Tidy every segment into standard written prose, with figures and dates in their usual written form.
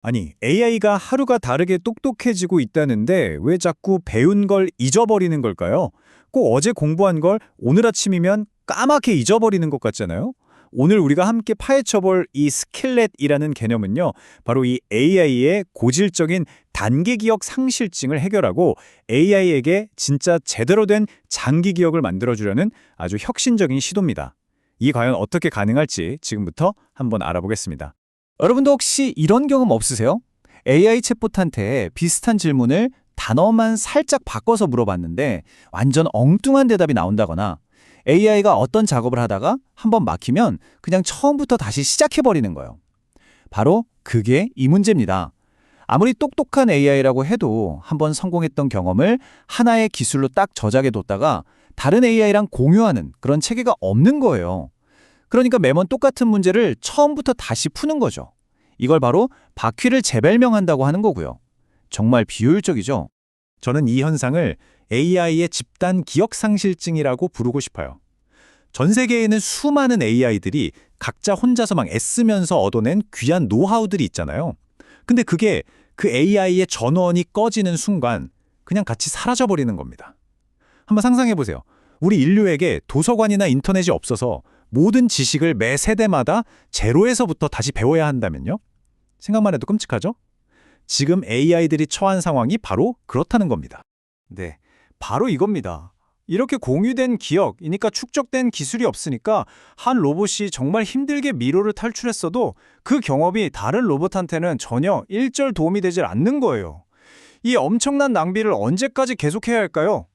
아니, AI가 하루가 다르게 똑똑해지고 있다는데 왜 자꾸 배운 걸 잊어버리는 걸까요? 꼭 어제 공부한 걸 오늘 아침이면 까맣게 잊어버리는 것 같잖아요? 오늘 우리가 함께 파헤쳐볼 이 스킬렛이라는 개념은요, 바로 이 AI의 고질적인 단기 기억 상실증을 해결하고 AI에게 진짜 제대로 된 장기 기억을 만들어주려는 아주 혁신적인 시도입니다. 이 과연 어떻게 가능할지 지금부터 한번 알아보겠습니다. 여러분도 혹시 이런 경험 없으세요? AI 챗봇한테 비슷한 질문을 단어만 살짝 바꿔서 물어봤는데 완전 엉뚱한 대답이 나온다거나 AI가 어떤 작업을 하다가 한번 막히면 그냥 처음부터 다시 시작해버리는 거예요. 바로 그게 이 문제입니다. 아무리 똑똑한 AI라고 해도 한번 성공했던 경험을 하나의 기술로 딱 저장해뒀다가 다른 AI랑 공유하는 그런 체계가 없는 거예요. 그러니까 매번 똑같은 문제를 처음부터 다시 푸는 거죠. 이걸 바로 바퀴를 재발명한다고 하는 거고요. 정말 비효율적이죠? 저는 이 현상을 AI의 집단 기억 상실증이라고 부르고 싶어요. 전 세계에는 수많은 AI들이 각자 혼자서 막 애쓰면서 얻어낸 귀한 노하우들이 있잖아요. 근데 그게 그 AI의 전원이 꺼지는 순간 그냥 같이 사라져버리는 겁니다. 한번 상상해보세요. 우리 인류에게 도서관이나 인터넷이 없어서 모든 지식을 매 세대마다 제로에서부터 다시 배워야 한다면요? 생각만 해도 끔찍하죠? 지금 AI들이 처한 상황이 바로 그렇다는 겁니다. 네, 바로 이겁니다. 이렇게 공유된 기억이니까 축적된 기술이 없으니까 한 로봇이 정말 힘들게 미로를 탈출했어도 그 경험이 다른 로봇한테는 전혀 일절 도움이 되질 않는 거예요. 이 엄청난 낭비를 언제까지 계속해야 할까요?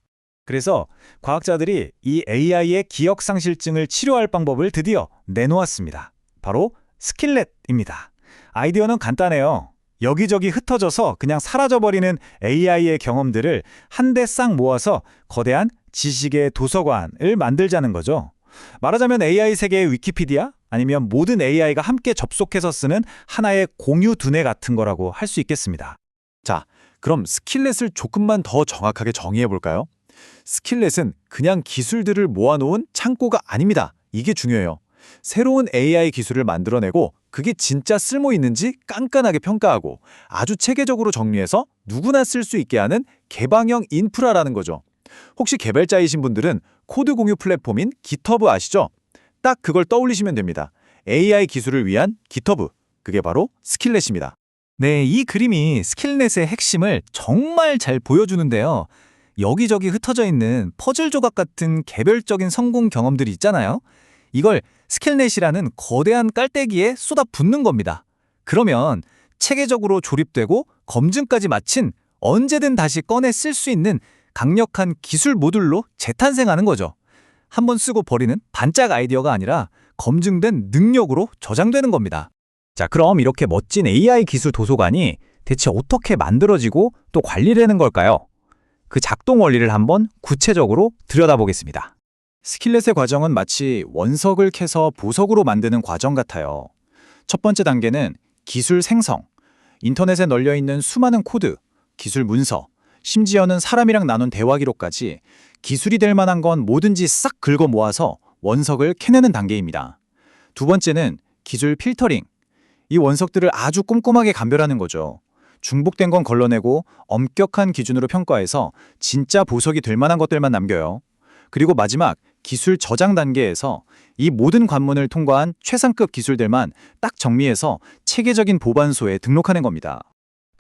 그래서 과학자들이 이 AI의 기억 상실증을 치료할 방법을 드디어 내놓았습니다. 바로 스킬렛입니다. 아이디어는 간단해요. 여기저기 흩어져서 그냥 사라져버리는 AI의 경험들을 한데 싹 모아서 거대한 지식의 도서관을 만들자는 거죠. 말하자면 AI 세계의 위키피디아? 아니면 모든 AI가 함께 접속해서 쓰는 하나의 공유 두뇌 같은 거라고 할 수 있겠습니다. 자, 그럼 스킬렛을 조금만 더 정확하게 정의해볼까요? 스킬렛은 그냥 기술들을 모아놓은 창고가 아닙니다. 이게 중요해요. 새로운 AI 기술을 만들어내고 그게 진짜 쓸모 있는지 깐깐하게 평가하고 아주 체계적으로 정리해서 누구나 쓸 수 있게 하는 개방형 인프라라는 거죠. 혹시 개발자이신 분들은 코드 공유 플랫폼인 GitHub 아시죠? 딱 그걸 떠올리시면 됩니다. AI 기술을 위한 GitHub, 그게 바로 스킬렛입니다. 네, 이 그림이 스킬넷의 핵심을 정말 잘 보여주는데요. 여기저기 흩어져 있는 퍼즐 조각 같은 개별적인 성공 경험들이 있잖아요. 이걸 스킬넷이라는 거대한 깔때기에 쏟아붓는 겁니다. 그러면 체계적으로 조립되고 검증까지 마친 언제든 다시 꺼내 쓸 수 있는 강력한 기술 모듈로 재탄생하는 거죠. 한번 쓰고 버리는 반짝 아이디어가 아니라 검증된 능력으로 저장되는 겁니다. 자, 그럼 이렇게 멋진 AI 기술 도서관이 대체 어떻게 만들어지고 또 관리되는 걸까요? 그 작동 원리를 한번 구체적으로 들여다보겠습니다. 스킬렛의 과정은 마치 원석을 캐서 보석으로 만드는 과정 같아요. 첫 번째 단계는 기술 생성. 인터넷에 널려있는 수많은 코드, 기술 문서, 심지어는 사람이랑 나눈 대화 기록까지 기술이 될 만한 건 뭐든지 싹 긁어 모아서 원석을 캐내는 단계입니다. 두 번째는 기술 필터링. 이 원석들을 아주 꼼꼼하게 감별하는 거죠. 중복된 건 걸러내고 엄격한 기준으로 평가해서 진짜 보석이 될 만한 것들만 남겨요. 그리고 마지막 기술 저장 단계에서 이 모든 관문을 통과한 최상급 기술들만 딱 정리해서 체계적인 보관소에 등록하는 겁니다.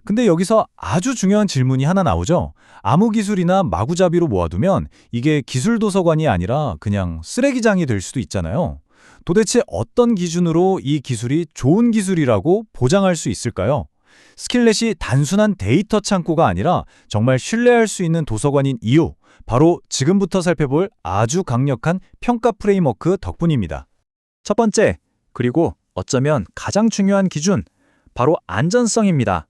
근데 여기서 아주 중요한 질문이 하나 나오죠. 아무 기술이나 마구잡이로 모아두면 이게 기술 도서관이 아니라 그냥 쓰레기장이 될 수도 있잖아요. 도대체 어떤 기준으로 이 기술이 좋은 기술이라고 보장할 수 있을까요? 스킬렛이 단순한 데이터 창고가 아니라 정말 신뢰할 수 있는 도서관인 이유, 바로 지금부터 살펴볼 아주 강력한 평가 프레임워크 덕분입니다. 첫 번째, 그리고 어쩌면 가장 중요한 기준, 바로 안전성입니다.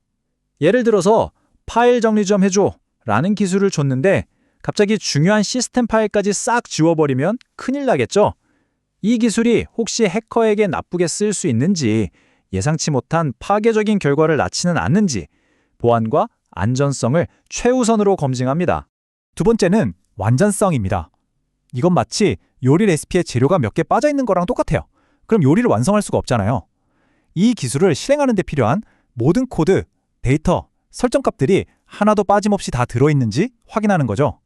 예를 들어서 파일 정리 좀 해줘 라는 기술을 줬는데 갑자기 중요한 시스템 파일까지 싹 지워버리면 큰일 나겠죠? 이 기술이 혹시 해커에게 나쁘게 쓸 수 있는지, 예상치 못한 파괴적인 결과를 낳지는 않는지 보안과 안전성을 최우선으로 검증합니다. 두 번째는 완전성입니다. 이건 마치 요리 레시피에 재료가 몇 개 빠져 있는 거랑 똑같아요. 그럼 요리를 완성할 수가 없잖아요. 이 기술을 실행하는 데 필요한 모든 코드, 데이터, 설정값들이 하나도 빠짐없이 다 들어있는지 확인하는 거죠.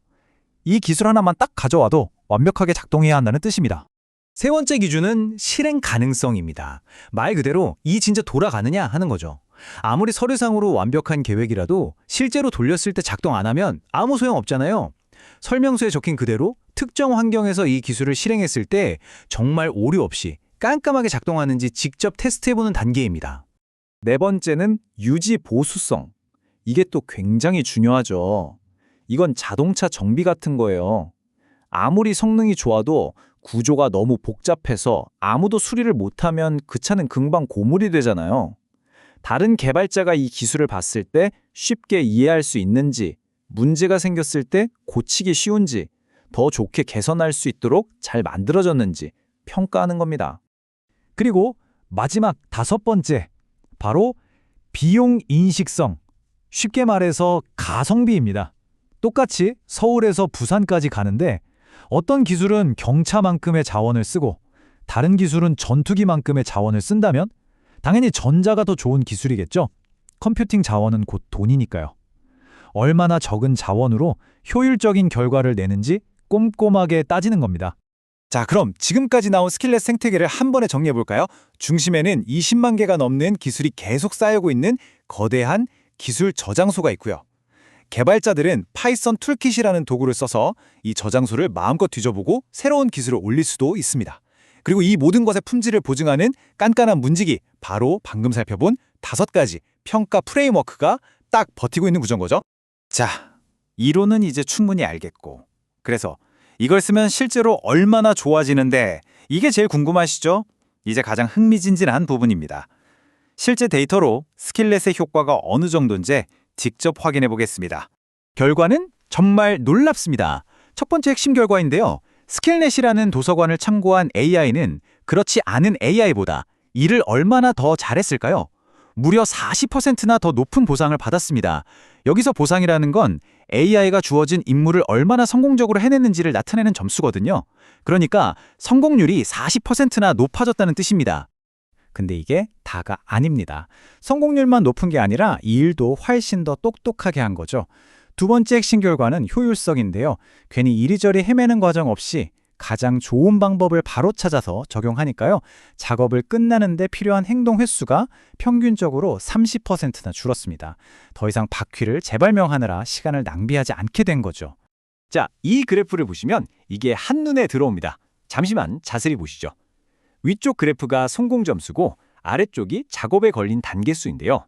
이 기술 하나만 딱 가져와도 완벽하게 작동해야 한다는 뜻입니다. 세 번째 기준은 실행 가능성입니다. 말 그대로 이 진짜 돌아가느냐 하는 거죠. 아무리 서류상으로 완벽한 계획이라도 실제로 돌렸을 때 작동 안 하면 아무 소용 없잖아요. 설명서에 적힌 그대로 특정 환경에서 이 기술을 실행했을 때 정말 오류 없이 깜깜하게 작동하는지 직접 테스트해보는 단계입니다. 네 번째는 유지 보수성. 이게 또 굉장히 중요하죠. 이건 자동차 정비 같은 거예요. 아무리 성능이 좋아도 구조가 너무 복잡해서 아무도 수리를 못하면 그 차는 금방 고물이 되잖아요. 다른 개발자가 이 기술을 봤을 때 쉽게 이해할 수 있는지, 문제가 생겼을 때 고치기 쉬운지, 더 좋게 개선할 수 있도록 잘 만들어졌는지 평가하는 겁니다. 그리고 마지막 다섯 번째, 바로 비용 인식성. 쉽게 말해서 가성비입니다. 똑같이 서울에서 부산까지 가는데 어떤 기술은 경차만큼의 자원을 쓰고 다른 기술은 전투기만큼의 자원을 쓴다면 당연히 전자가 더 좋은 기술이겠죠. 컴퓨팅 자원은 곧 돈이니까요. 얼마나 적은 자원으로 효율적인 결과를 내는지 꼼꼼하게 따지는 겁니다. 자, 그럼 지금까지 나온 스킬렛 생태계를 한 번에 정리해볼까요? 중심에는 20만 개가 넘는 기술이 계속 쌓이고 있는 거대한 기술 저장소가 있고요. 개발자들은 파이썬 툴킷이라는 도구를 써서 이 저장소를 마음껏 뒤져보고 새로운 기술을 올릴 수도 있습니다. 그리고 이 모든 것의 품질을 보증하는 깐깐한 문지기, 바로 방금 살펴본 5가지 평가 프레임워크가 딱 버티고 있는 구조인 거죠. 자, 이론은 이제 충분히 알겠고, 그래서 이걸 쓰면 실제로 얼마나 좋아지는데, 이게 제일 궁금하시죠? 이제 가장 흥미진진한 부분입니다. 실제 데이터로 스킬렛의 효과가 어느 정도인지 직접 확인해 보겠습니다. 결과는 정말 놀랍습니다. 첫 번째 핵심 결과인데요. 스킬넷이라는 도서관을 참고한 AI는 그렇지 않은 AI보다 일을 얼마나 더 잘했을까요? 무려 40%나 더 높은 보상을 받았습니다. 여기서 보상이라는 건 AI가 주어진 임무를 얼마나 성공적으로 해냈는지를 나타내는 점수거든요. 그러니까 성공률이 40%나 높아졌다는 뜻입니다. 근데 이게 다가 아닙니다. 성공률만 높은 게 아니라 이 일도 훨씬 더 똑똑하게 한 거죠. 두 번째 핵심 결과는 효율성인데요. 괜히 이리저리 헤매는 과정 없이 가장 좋은 방법을 바로 찾아서 적용하니까요. 작업을 끝나는 데 필요한 행동 횟수가 평균적으로 30%나 줄었습니다. 더 이상 바퀴를 재발명하느라 시간을 낭비하지 않게 된 거죠. 자, 이 그래프를 보시면 이게 한눈에 들어옵니다. 잠시만 자세히 보시죠. 위쪽 그래프가 성공 점수고 아래쪽이 작업에 걸린 단계 수인데요.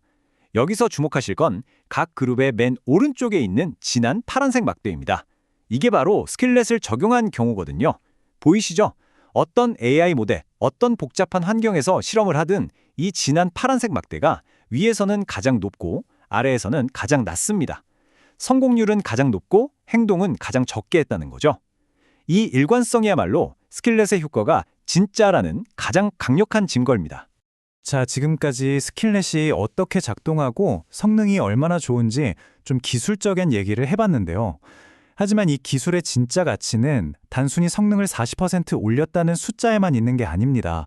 여기서 주목하실 건 각 그룹의 맨 오른쪽에 있는 진한 파란색 막대입니다. 이게 바로 스킬렛을 적용한 경우거든요. 보이시죠? 어떤 AI 모델, 어떤 복잡한 환경에서 실험을 하든 이 진한 파란색 막대가 위에서는 가장 높고 아래에서는 가장 낮습니다. 성공률은 가장 높고 행동은 가장 적게 했다는 거죠. 이 일관성이야말로 스킬렛의 효과가 진짜라는 가장 강력한 증거입니다. 자, 지금까지 스킬렛이 어떻게 작동하고 성능이 얼마나 좋은지 좀 기술적인 얘기를 해봤는데요. 하지만 이 기술의 진짜 가치는 단순히 성능을 40% 올렸다는 숫자에만 있는 게 아닙니다.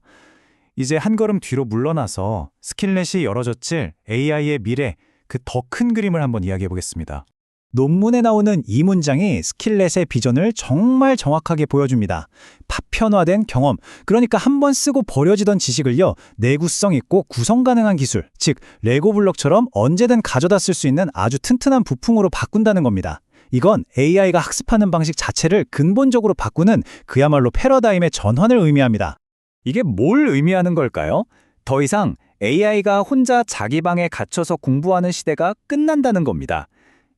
이제 한 걸음 뒤로 물러나서 스킬렛이 열어젖힐 AI의 미래, 그 더 큰 그림을 한번 이야기해 보겠습니다. 논문에 나오는 이 문장이 스킬렛의 비전을 정말 정확하게 보여줍니다. 파편화된 경험, 그러니까 한 번 쓰고 버려지던 지식을요, 내구성 있고 구성 가능한 기술, 즉 레고 블록처럼 언제든 가져다 쓸 수 있는 아주 튼튼한 부품으로 바꾼다는 겁니다. 이건 AI가 학습하는 방식 자체를 근본적으로 바꾸는 그야말로 패러다임의 전환을 의미합니다. 이게 뭘 의미하는 걸까요? 더 이상 AI가 혼자 자기 방에 갇혀서 공부하는 시대가 끝난다는 겁니다.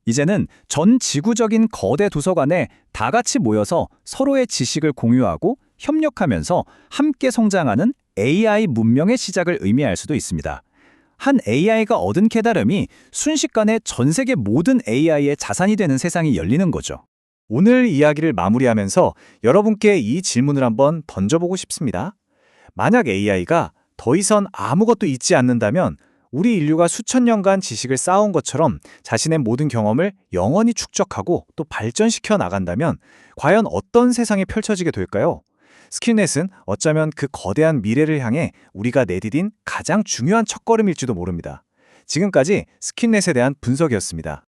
이제는 전 지구적인 거대 도서관에 다 같이 모여서 서로의 지식을 공유하고 협력하면서 함께 성장하는 AI 문명의 시작을 의미할 수도 있습니다. 한 AI가 얻은 깨달음이 순식간에 전 세계 모든 AI의 자산이 되는 세상이 열리는 거죠. 오늘 이야기를 마무리하면서 여러분께 이 질문을 한번 던져보고 싶습니다. 만약 AI가 더 이상 아무것도 잊지 않는다면 우리 인류가 수천 년간 지식을 쌓아온 것처럼 자신의 모든 경험을 영원히 축적하고 또 발전시켜 나간다면 과연 어떤 세상이 펼쳐지게 될까요? 스킬넷은 어쩌면 그 거대한 미래를 향해 우리가 내디딘 가장 중요한 첫걸음일지도 모릅니다. 지금까지 스킨넷에 대한 분석이었습니다.